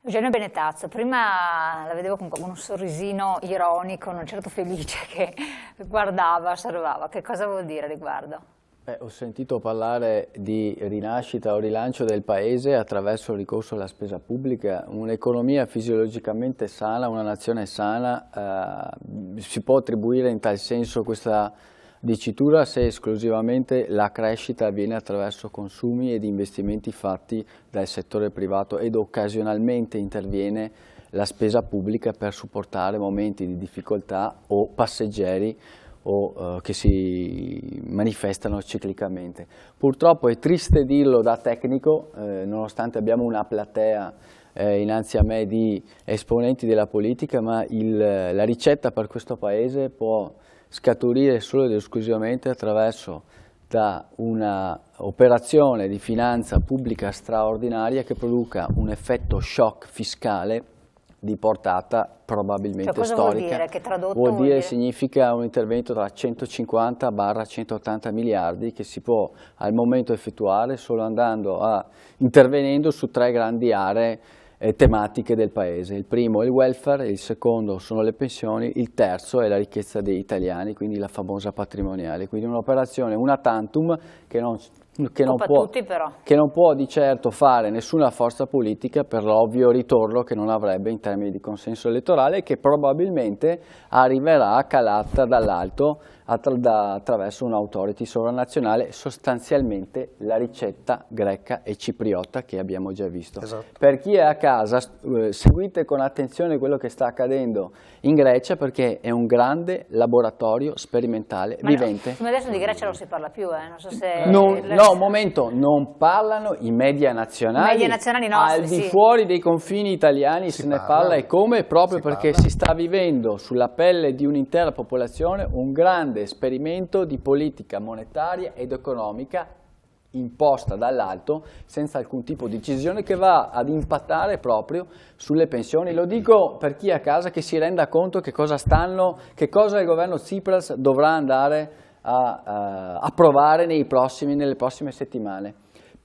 Eugenio Benetazzo, prima la vedevo con un sorrisino ironico, non certo felice, che guardava, osservava. Che cosa vuol dire riguardo? Ho sentito parlare di rinascita o rilancio del Paese attraverso il ricorso alla spesa pubblica. Un'economia fisiologicamente sana, una nazione sana, si può attribuire in tal senso questa dicitura se esclusivamente la crescita avviene attraverso consumi ed investimenti fatti dal settore privato ed occasionalmente interviene la spesa pubblica per supportare momenti di difficoltà o passeggeri o che si manifestano ciclicamente. Purtroppo è triste dirlo da tecnico, nonostante abbiamo una platea innanzi a me di esponenti della politica, ma la ricetta per questo Paese può scaturire solo ed esclusivamente attraverso da una operazione di finanza pubblica straordinaria che produca un effetto shock fiscale di portata probabilmente storica. Vuol dire? Che tradotto vuol dire? Significa un intervento tra 150-180 miliardi che si può al momento effettuare solo intervenendo su tre grandi aree tematiche del Paese. Il primo è il welfare, il secondo sono le pensioni, il terzo è la ricchezza degli italiani, quindi la famosa patrimoniale. Quindi un'operazione una tantum che non può di certo fare nessuna forza politica per l'ovvio ritorno che non avrebbe in termini di consenso elettorale e che probabilmente arriverà calata dall'alto attraverso un'autority sovranazionale, sostanzialmente la ricetta greca e cipriota che abbiamo già visto. Esatto. Per chi è a casa, seguite con attenzione quello che sta accadendo in Grecia perché è un grande laboratorio sperimentale vivente. Ma adesso di Grecia non si parla più, non so se... No, un momento, non parlano i media nazionali, nostri, al di fuori dei confini italiani se ne parla e come? Proprio perché si sta vivendo sulla pelle di un'intera popolazione un grande esperimento di politica monetaria ed economica imposta dall'alto senza alcun tipo di decisione che va ad impattare proprio sulle pensioni. Lo dico per chi è a casa che si renda conto che cosa il governo Tsipras dovrà andare a approvare nelle prossime settimane.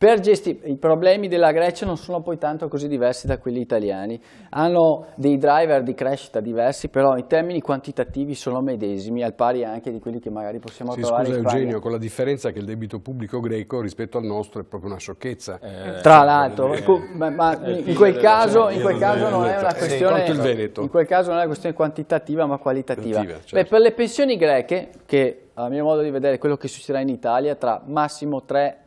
I problemi della Grecia non sono poi tanto così diversi da quelli italiani, hanno dei driver di crescita diversi, però in termini quantitativi sono medesimi, al pari anche di quelli che magari possiamo trovare in Spagna. Eugenio, con la differenza che il debito pubblico greco rispetto al nostro è proprio una sciocchezza. Tra l'altro, in quel caso non è una questione, in quel caso non è una questione quantitativa ma qualitativa. Certo. Per le pensioni greche, che a mio modo di vedere è quello che succederà in Italia tra massimo 3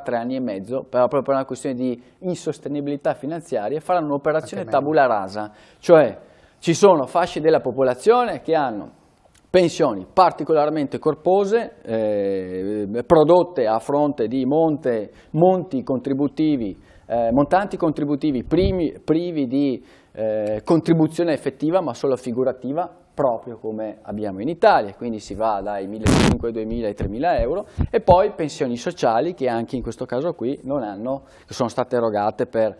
anni e mezzo, proprio per una questione di insostenibilità finanziaria, faranno un'operazione tabula rasa, cioè ci sono fasce della popolazione che hanno pensioni particolarmente corpose, prodotte a fronte di montanti contributivi privi di contribuzione effettiva ma solo figurativa, proprio come abbiamo in Italia, quindi si va dai 1.500 ai 2.000 ai 3.000 euro, e poi pensioni sociali che anche in questo caso qui che sono state erogate per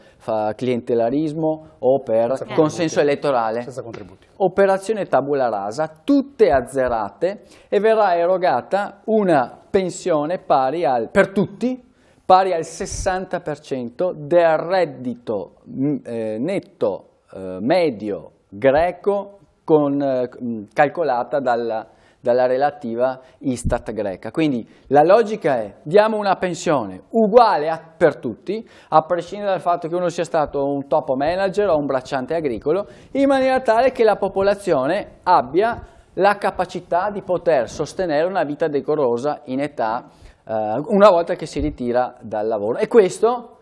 clientelarismo o per consenso elettorale. Senza contributi. Operazione tabula rasa, tutte azzerate, e verrà erogata una pensione per tutti, pari al 60% del reddito netto medio greco calcolata dalla relativa Istat greca. Quindi la logica è: diamo una pensione uguale per tutti, a prescindere dal fatto che uno sia stato un top manager o un bracciante agricolo, in maniera tale che la popolazione abbia la capacità di poter sostenere una vita decorosa in età una volta che si ritira dal lavoro. E questo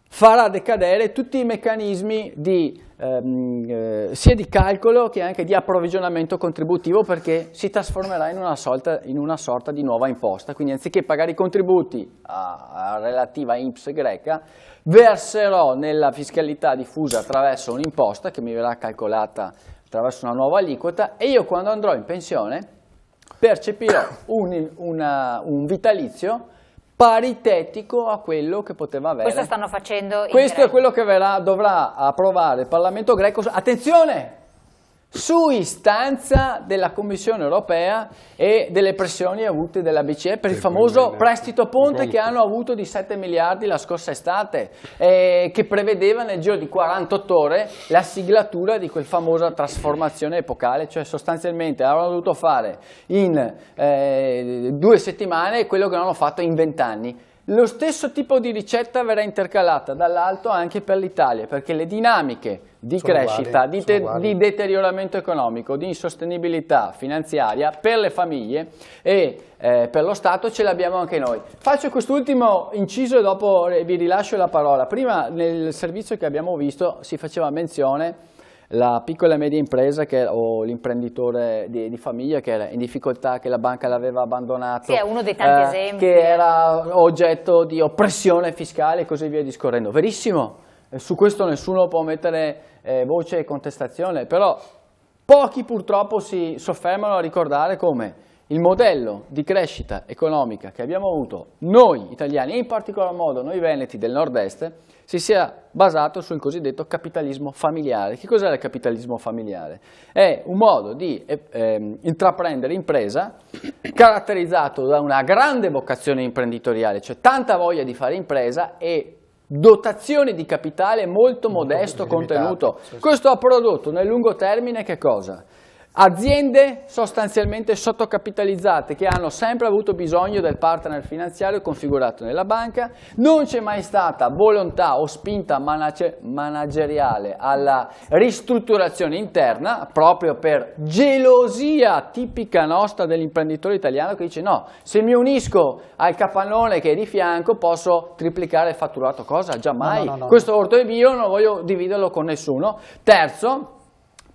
farà decadere tutti i meccanismi sia di calcolo che anche di approvvigionamento contributivo, perché si trasformerà in una sorta di nuova imposta. Quindi anziché pagare i contributi a relativa INPS greca, verserò nella fiscalità diffusa attraverso un'imposta che mi verrà calcolata attraverso una nuova aliquota, e io quando andrò in pensione percepirò un vitalizio paritetico a quello che poteva avere. Questo stanno facendo in Questo Grecia. è quello che dovrà approvare il Parlamento greco. Attenzione! su istanza della Commissione europea e delle pressioni avute dalla BCE per il famoso prestito ponte che hanno avuto di 7 miliardi la scorsa estate, che prevedeva nel giro di 48 ore la siglatura di quel famosa trasformazione epocale, cioè sostanzialmente avevano dovuto fare in 2 settimane quello che non hanno fatto in 20 anni. Lo stesso tipo di ricetta verrà intercalata dall'alto anche per l'Italia, perché le dinamiche di crescita, di deterioramento economico, di insostenibilità finanziaria per le famiglie e per lo Stato ce l'abbiamo anche noi. Faccio quest'ultimo inciso e dopo vi rilascio la parola. Prima nel servizio che abbiamo visto si faceva menzione la piccola e media impresa o l'imprenditore di famiglia che era in difficoltà, che la banca l'aveva abbandonato, sì, è uno dei tanti esempi, che era oggetto di oppressione fiscale e così via discorrendo. Verissimo, su questo nessuno può mettere voce e contestazione, però pochi purtroppo si soffermano a ricordare come il modello di crescita economica che abbiamo avuto noi italiani e in particolar modo noi veneti del nord-est si sia basato sul cosiddetto capitalismo familiare. Che cos'è il capitalismo familiare? È un modo di intraprendere impresa caratterizzato da una grande vocazione imprenditoriale, cioè tanta voglia di fare impresa e dotazione di capitale molto modesto contenuto. Questo ha prodotto nel lungo termine che cosa? Aziende sostanzialmente sottocapitalizzate che hanno sempre avuto bisogno del partner finanziario configurato nella banca, non c'è mai stata volontà o spinta manageriale alla ristrutturazione interna proprio per gelosia tipica nostra dell'imprenditore italiano che dice no, se mi unisco al capannone che è di fianco posso triplicare il fatturato, cosa? Già mai, no. Questo orto è mio, non voglio dividerlo con nessuno. Terzo,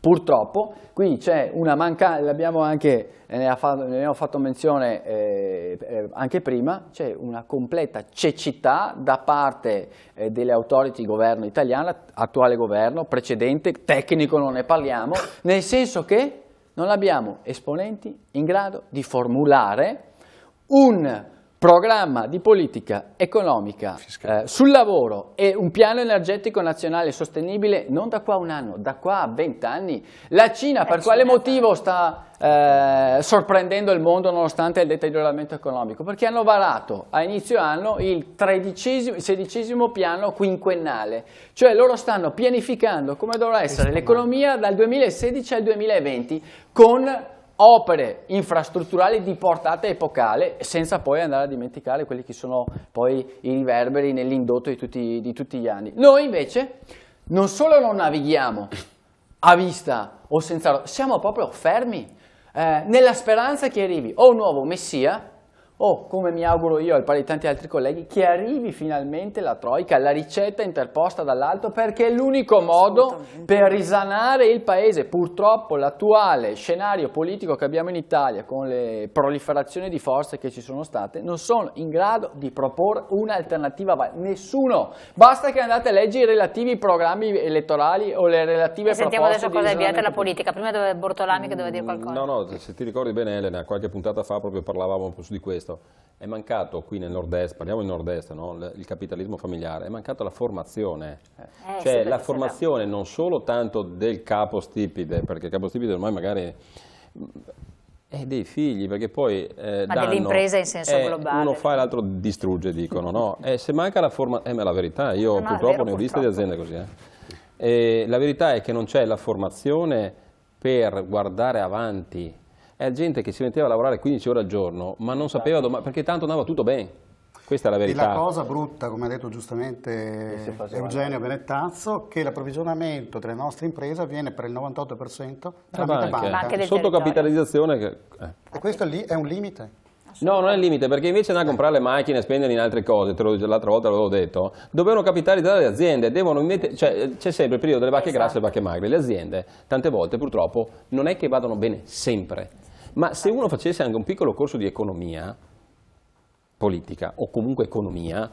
purtroppo, qui c'è una mancanza, l'abbiamo anche, ne abbiamo fatto menzione anche prima, c'è una completa cecità da parte delle authority governo italiana, attuale governo, precedente, tecnico non ne parliamo, nel senso che non abbiamo esponenti in grado di formulare un programma di politica economica sul lavoro e un piano energetico nazionale sostenibile non da qua a un anno, da qua a 20 anni. La Cina per quale motivo sta sorprendendo il mondo nonostante il deterioramento economico? Perché hanno varato a inizio anno il 16° piano quinquennale, cioè loro stanno pianificando come dovrà essere l'economia dal 2016 al 2020 con opere infrastrutturali di portata epocale, senza poi andare a dimenticare quelli che sono poi i riverberi nell'indotto di tutti gli anni. Noi invece non solo non navighiamo a vista o senza, siamo proprio fermi, nella speranza che arrivi o un nuovo messia o, come mi auguro io al pari di tanti altri colleghi, che arrivi finalmente la Troica, la ricetta interposta dall'alto, perché è l'unico modo per risanare il Paese. Purtroppo l'attuale scenario politico che abbiamo in Italia, con le proliferazioni di forze che ci sono state, non sono in grado di proporre un'alternativa. Nessuno. Basta che andate a leggere i relativi programmi elettorali o le relative proposte. Sentiamo adesso cosa è avviata la politica. Prima dove Bortolami che doveva dire qualcosa. No, se ti ricordi bene Elena, qualche puntata fa proprio parlavamo un po' su di questo. È mancato qui nel nord-est, parliamo del nord-est, no? Il capitalismo familiare, è mancata la formazione, cioè sì, la formazione non solo tanto del capostipite, perché il capostipite ormai magari è dei figli, perché poi ma dell'impresa in senso globale. Uno fa e l'altro distrugge, dicono, no? Se manca la formazione, ma la verità, io purtroppo ne ho viste di aziende così, E la verità è che non c'è la formazione per guardare avanti. È gente che si metteva a lavorare 15 ore al giorno, ma non sapeva perché tanto andava tutto bene. Questa è la verità. E la cosa brutta, come ha detto giustamente Eugenio Benettazzo, che l'approvvigionamento delle nostre imprese avviene per il 98% tramite banca. Sottocapitalizzazione. E questo lì è un limite? No, non è il limite, perché invece andare a comprare le macchine e spendere in altre cose, l'altra volta l'avevo detto, dovevano capitalizzare le aziende, c'è sempre il periodo delle vacche grasse e le vacche magre. Le aziende, tante volte purtroppo, non è che vadano bene sempre. Ma se uno facesse anche un piccolo corso di economia politica o comunque economia,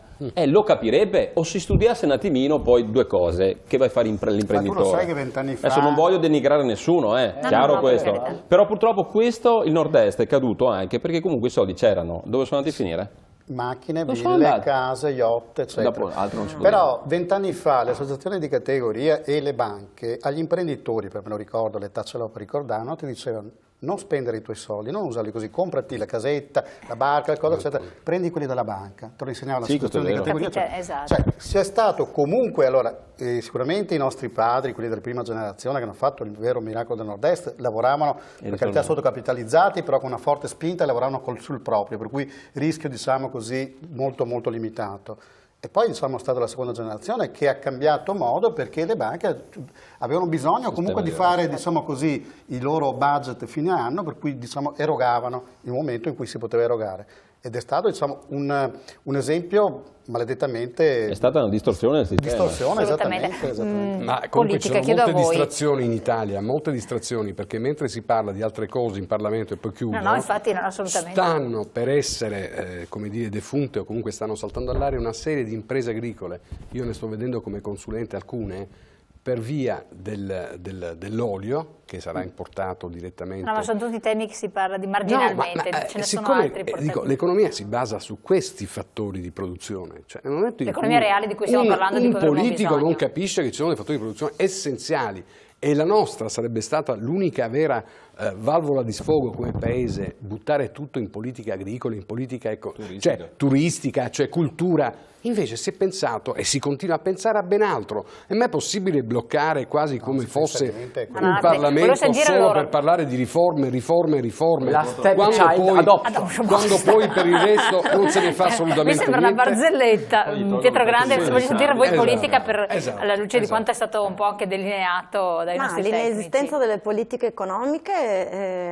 lo capirebbe, o si studiasse un attimino poi due cose che vai a fare l'imprenditore. Ma tu lo sai che 20 anni fa... Adesso non voglio denigrare nessuno, chiaro questo. Però purtroppo questo, il nord-est è caduto anche perché comunque i soldi c'erano. Dove sono andati a finire? macchine, Non sono ville, andate. case, yacht, eccetera. Dopo, altro non si può Però 20 anni fa le associazioni di categoria e le banche agli imprenditori, per me lo ricordo, le tacce per ricordano, ti dicevano: non spendere i tuoi soldi, non usarli così, comprati la casetta, la barca, le cose, eccetera, prendi quelli della banca, te lo insegnava Sì, l'associazione di questo è categoria. Capite? Esatto. Cioè, sia stato comunque, allora, sicuramente i nostri padri, quelli della prima generazione che hanno fatto il vero miracolo del Nord-Est, lavoravano, per carità, sottocapitalizzati, però con una forte spinta e lavoravano sul proprio, per cui rischio, diciamo così, molto molto limitato. E poi diciamo è stata la seconda generazione che ha cambiato modo perché le banche avevano bisogno comunque di fare, diciamo così, i loro budget fine anno, per cui diciamo erogaano il momento in cui si poteva erogare. Ed è stato, diciamo, un esempio maledettamente... È stata una distorsione del sistema. Distorsione, Assolutamente. esattamente. Ma comunque Politica, ci sono chiedo a molte voi. distrazioni in Italia, molte distrazioni, perché mentre si parla di altre cose in Parlamento e poi chiudo, No, infatti, no, assolutamente. stanno per essere, come dire, defunte o comunque stanno saltando all'aria una serie di imprese agricole. Io ne sto vedendo come consulente alcune, per via dell'olio, che sarà importato direttamente. No, ma sono tutti temi che si parla di marginalmente, ce ne sono altri importanti. L'economia si basa su questi fattori di produzione. Cioè, nel momento in L'economia cui reale di cui stiamo parlando, di un cui avremo politico bisogno. non capisce che ci sono dei fattori di produzione essenziali e la nostra sarebbe stata l'unica vera valvola di sfogo come paese, buttare tutto in politica agricola, in politica turistica, cioè cultura. Invece si è pensato e si continua a pensare a ben altro. E non è possibile bloccare quasi come fosse un Parlamento solo per parlare di riforme. La stepchild adoption. Quando poi per il resto non se ne fa Mi assolutamente sembra una niente. barzelletta. Pietro Grande, voglio sentire voi Esatto, politica alla luce di esatto. quanto è stato un po' anche delineato dai Ma nostri tecnici. l'inesistenza delle politiche economiche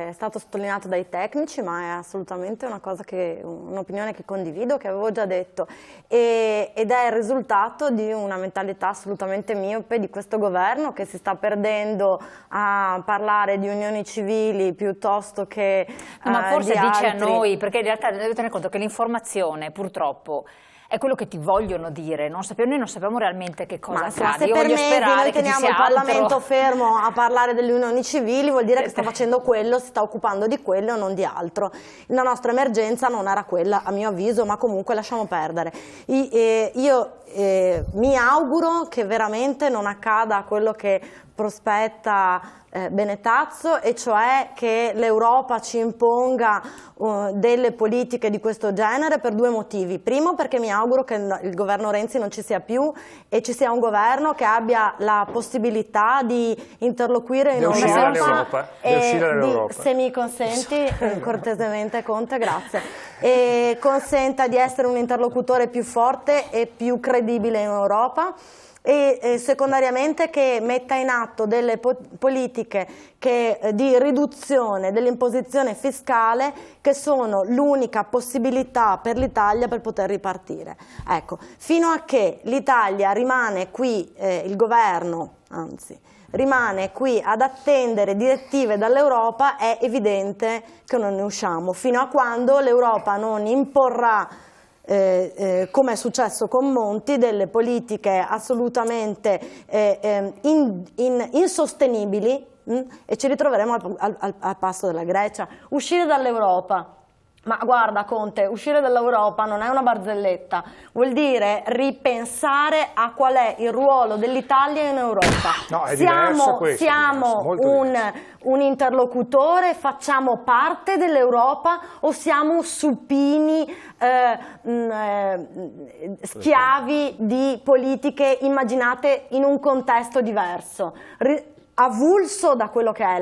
è stato sottolineato dai tecnici, ma è assolutamente un'opinione che condivido, che avevo già detto, ed è il risultato di una mentalità assolutamente miope di questo governo, che si sta perdendo a parlare di unioni civili piuttosto che Ma forse di dice altri. a noi, perché in realtà devi tenere conto che l'informazione purtroppo è quello che ti vogliono dire, noi non sappiamo realmente che cosa Ma accade. se Io per voglio mesi sperare noi che ci teniamo sia il Parlamento altro. fermo a parlare delle unioni civili, vuol dire che sta facendo quello, si sta occupando di quello e non di altro. La nostra emergenza non era quella, a mio avviso, ma comunque lasciamo perdere. Io mi auguro che veramente non accada quello che prospetta Benetazzo, e cioè che l'Europa ci imponga delle politiche di questo genere, per due motivi. Primo, perché mi auguro che il governo Renzi non ci sia più e ci sia un governo che abbia la possibilità di interloquire in Europa e se mi consenti cortesemente, Conte, grazie, e consenta di essere un interlocutore più forte e più credibile in Europa. E secondariamente che metta in atto delle politiche di riduzione dell'imposizione fiscale, che sono l'unica possibilità per l'Italia per poter ripartire. Ecco, fino a che l'Italia rimane qui, il governo anzi rimane qui ad attendere direttive dall'Europa, è evidente che non ne usciamo, fino a quando l'Europa non imporrà, come è successo con Monti, delle politiche assolutamente insostenibili, e ci ritroveremo al passo della Grecia. Uscire dall'Europa, ma guarda Conte, uscire dall'Europa non è una barzelletta, vuol dire ripensare a qual è il ruolo dell'Italia in Europa. No, è diverso questo, siamo un interlocutore, facciamo parte dell'Europa, o siamo supini schiavi di politiche immaginate in un contesto diverso, avulso da quello che è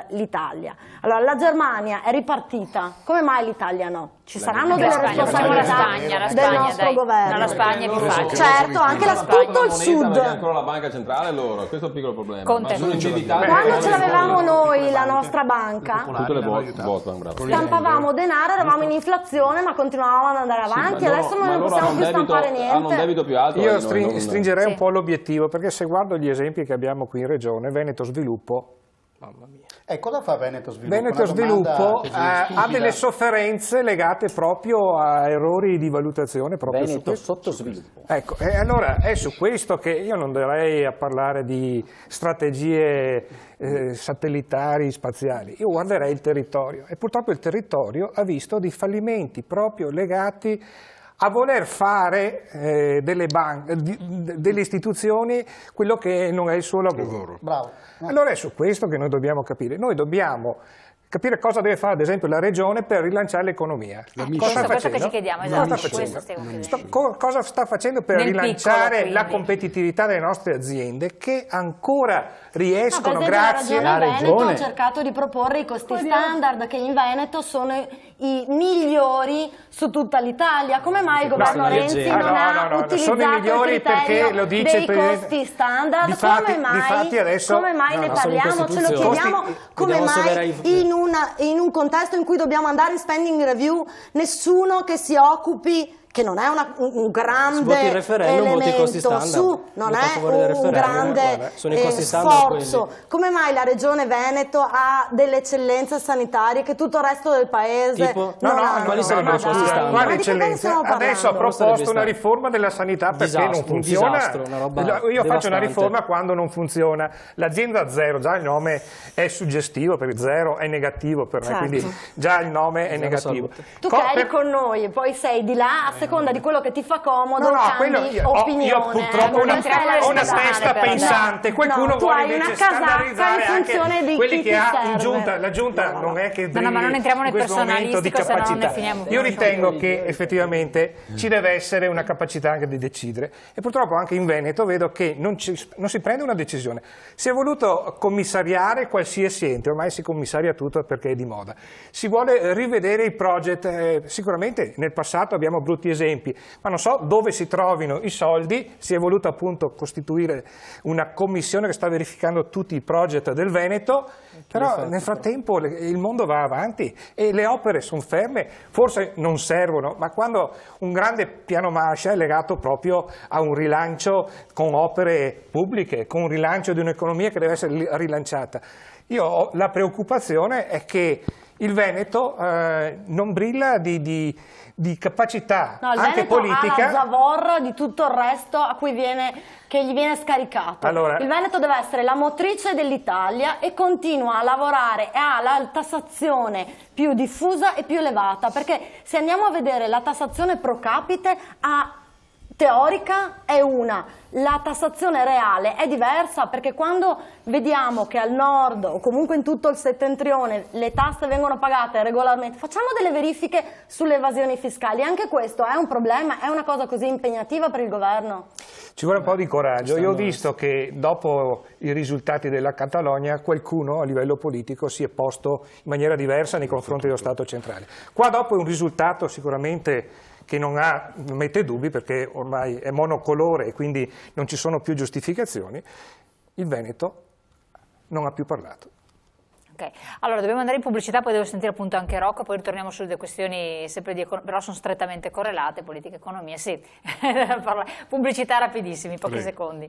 l'Italia. Allora, la Germania è ripartita, come mai l'Italia no? Ci saranno delle responsabilità del nostro governo. La Spagna è più facile. Certo, anche tutto il sud. Avete ancora la banca centrale loro, questo è il piccolo problema. Conte. Ma sono indebitati. Quando ce l'avevamo noi la nostra banca, tutte le Volkswagen, bravo. stampavamo denaro, eravamo in inflazione, ma continuavamo ad andare avanti. Adesso non ne possiamo più stampare Hanno un niente. debito più alto. Io stringerei un po' l'obiettivo, perché se guardo gli esempi che abbiamo qui in Regione, Veneto Sviluppo Mamma mia. Cosa fa Veneto Sviluppo? Veneto Una domanda Sviluppo così ha stupida. delle sofferenze legate proprio a errori di valutazione proprio su Veneto questo. sottosviluppo. Ecco, e allora è su questo che io non darei a parlare di strategie satellitari, spaziali, io guarderei il territorio e purtroppo il territorio ha visto dei fallimenti proprio legati a voler fare delle banche, delle istituzioni quello che non è il suo lavoro. Bravo. Allora è su questo che noi dobbiamo capire. Noi dobbiamo capire cosa deve fare ad esempio la regione per rilanciare l'economia. Questo che ci chiediamo, esatto. Cosa sta Questo facendo? stiamo chiedendo. Cosa sta facendo per Nel rilanciare piccolo, la quindi. competitività delle nostre aziende che ancora riescono per esempio, grazie la Regione Veneto Regione. ha cercato di proporre i costi standard che in Veneto sono i migliori su tutta l'Italia. Come mai il governo No, Renzi non ha sono utilizzato i migliori il criterio perché lo dice dei il Presidente. costi standard? Difatti- come mai, difatti adesso- come mai no, ne no, sono in parliamo? Ce lo Costituzione. chiediamo come Vediamo se mai verrà in un contesto in cui dobbiamo andare in spending review nessuno che si occupi, che non è un grande Voti il referendum, voti i costi elemento, standard. non Vota a è favore del un referendum, grande guarda, sono i costi standard sforzo. quelli. Come mai la regione Veneto ha delle eccellenze sanitarie che tutto il resto del paese Tipo? non No, hanno? quali sarebbero i costi standard? Guarda, Ma di che cosa eccellenza, stiamo parlando? adesso ha Non sarebbe proposto una stato. riforma della sanità perché Disastro, non funziona. un disastro, una roba Io faccio una devastante. riforma quando non funziona. L'azienda zero, già il nome è suggestivo perché zero è negativo per me, Certo. quindi già il nome è Zero negativo. salute. Tu che eri con noi e poi sei di là a seconda di quello che ti fa comodo, cambi opinione. io purtroppo Non una, entriamo nelle ho una strade, testa però. pensante, No, qualcuno no, tu vuole hai invece una casacca scandalizzare in funzione anche di quelli chi che ti ha in serve. giunta. La giunta non è che No, ma non entriamo nel in questo momento di personalistico, se no non ne capacità. finiamo più. Io ritengo che effettivamente ci deve essere una capacità anche di decidere e purtroppo anche in Veneto vedo che non si prende una decisione. Si è voluto commissariare qualsiasi ente, ormai si commissaria tutto perché è di moda. Si vuole rivedere i project, sicuramente nel passato abbiamo brutti esempi, ma non so dove si trovino i soldi. Si è voluto appunto costituire una commissione che sta verificando tutti i project del Veneto, però nel frattempo il mondo va avanti e le opere sono ferme, forse non servono, ma quando un grande piano Marshall è legato proprio a un rilancio con opere pubbliche, con un rilancio di un'economia che deve essere rilanciata. Io ho la preoccupazione è che il Veneto non brilla di capacità No, il anche Veneto politica. ha la zavorra di tutto il resto che gli viene scaricato. Allora, il Veneto deve essere la motrice dell'Italia e continua a lavorare e ha la tassazione più diffusa e più elevata, perché se andiamo a vedere la tassazione pro capite teorica è una, la tassazione reale è diversa, perché quando vediamo che al nord o comunque in tutto il settentrione le tasse vengono pagate regolarmente, facciamo delle verifiche sulle evasioni fiscali. Anche questo è un problema, è una cosa così impegnativa per il governo? Ci vuole un po' di coraggio. Io ho visto che dopo i risultati della Catalogna qualcuno a livello politico si è posto in maniera diversa nei confronti dello Stato centrale. Qua dopo è un risultato sicuramente che non mette dubbi perché ormai è monocolore e quindi non ci sono più giustificazioni. Il Veneto non ha più parlato. Ok, allora dobbiamo andare in pubblicità, poi devo sentire appunto anche Rocco, poi ritorniamo sulle questioni sempre però sono strettamente correlate, politica e economia, sì. Pubblicità rapidissimi, pochi secondi.